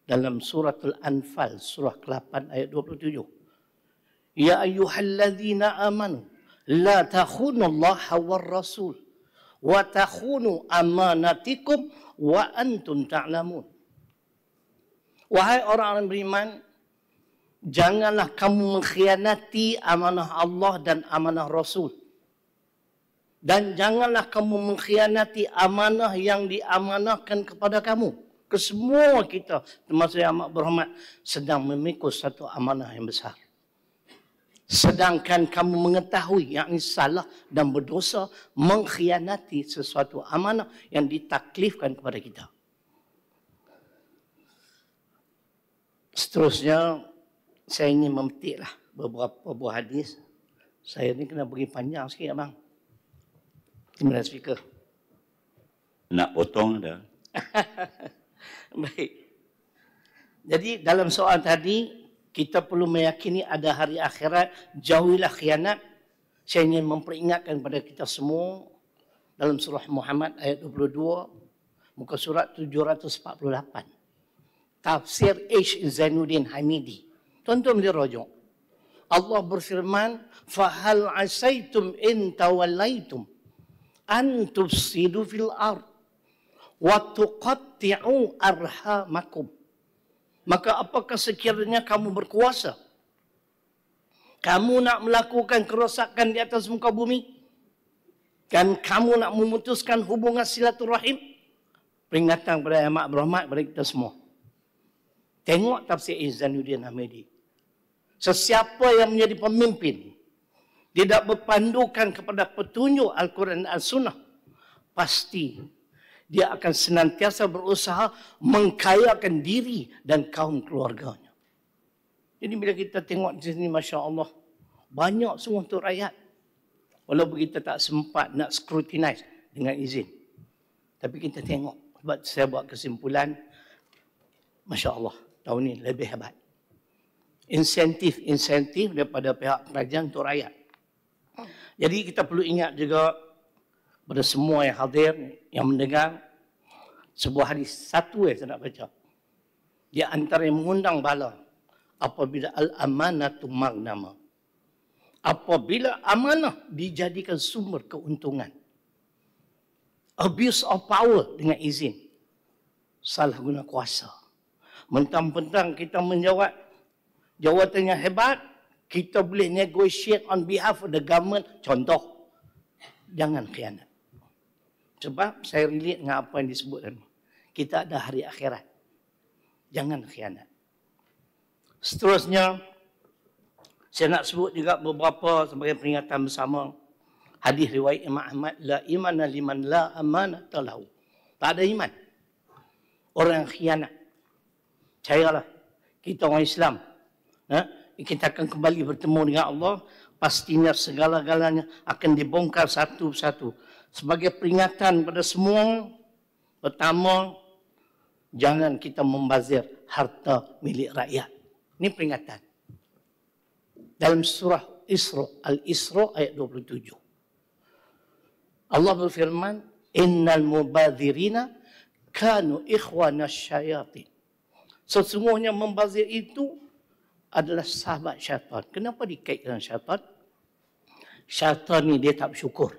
dalam suratul Anfal, surah ke-8 ayat 27. Ya ayyuhalladzina amanu la takhunullaha war rasul wa takhunu amanatikum wa antum ta'lamun. Wahai orang-orang beriman, janganlah kamu mengkhianati amanah Allah dan amanah Rasul. Dan janganlah kamu mengkhianati amanah yang diamanahkan kepada kamu. Kesemua kita, termasuk yang amat berhormat, sedang memikul satu amanah yang besar. Sedangkan kamu mengetahui yang ini salah dan berdosa mengkhianati sesuatu amanah yang ditaklifkan kepada kita. Seterusnya, saya ingin memetiklah beberapa buah hadis. Saya ni kena beri panjang sikit, abang. Terima kasih, speaker. Nak potong dah. Baik. Jadi dalam soal tadi, kita perlu meyakini ada hari akhirat, jauhilah khianat. Saya ingin memperingatkan kepada kita semua dalam surah Muhammad ayat 22, muka surat 748. Tafsir H. Zainuddin Hamidi. Tuan-tuan boleh rujuk. Allah berfirman, "Fahal asaitum in tawallaitum an tufsidu fil ard wa tuqatti'u arhamakum." Maka apakah sekiranya kamu berkuasa, kamu nak melakukan kerosakan di atas muka bumi, dan kamu nak memutuskan hubungan silaturahim? Peringatan kepada yang amat berhormat kepada kita semua. Tengok tafsir Zainuddin Hamidi. Sesiapa yang menjadi pemimpin tidak berpandukan kepada petunjuk Al-Quran dan Al-Sunnah, pasti dia akan senantiasa berusaha mengkayakan diri dan kaum keluarganya. Jadi bila kita tengok di sini, Masya Allah, banyak semua untuk rakyat. Walaupun kita tak sempat nak scrutinize dengan izin. Tapi kita tengok, sebab saya buat kesimpulan, Masya Allah, tahun ini lebih hebat. Insentif daripada pihak kerajaan untuk rakyat. Jadi kita perlu ingat juga pada semua yang hadir, yang mendengar, sebuah hadis satu saya nak baca. Dia antara yang mengundang bala apabila al-amanatu maghnama. Apabila amanah dijadikan sumber keuntungan. Abuse of power dengan izin. Salah guna kuasa. Mentang-mentang kita menjawab jawatan yang hebat, kita boleh negotiate on behalf of the government. Contoh, jangan khianat. Sebab saya relate dengan apa yang disebut tadi. Kita ada hari akhirat. Jangan khianat. Seterusnya, saya nak sebut juga beberapa sebagai peringatan bersama. Hadis riwayat Imam Ahmad, la imana liman la amanata lahu. Tak ada iman orang yang khianat. Percayalah, kita orang Islam, kita akan kembali bertemu dengan Allah, pastinya segala-galanya akan dibongkar satu persatu. Sebagai peringatan pada semua, pertama, jangan kita membazir harta milik rakyat. Ini peringatan. Dalam surah Al-Isra ayat 27. Allah berfirman, innal mubadzirina kanu ikhwana syayatin. Sesungguhnya membazir itu adalah sahabat syaitan. Kenapa dikaitkan syaitan? Syaitan ni dia tak bersyukur.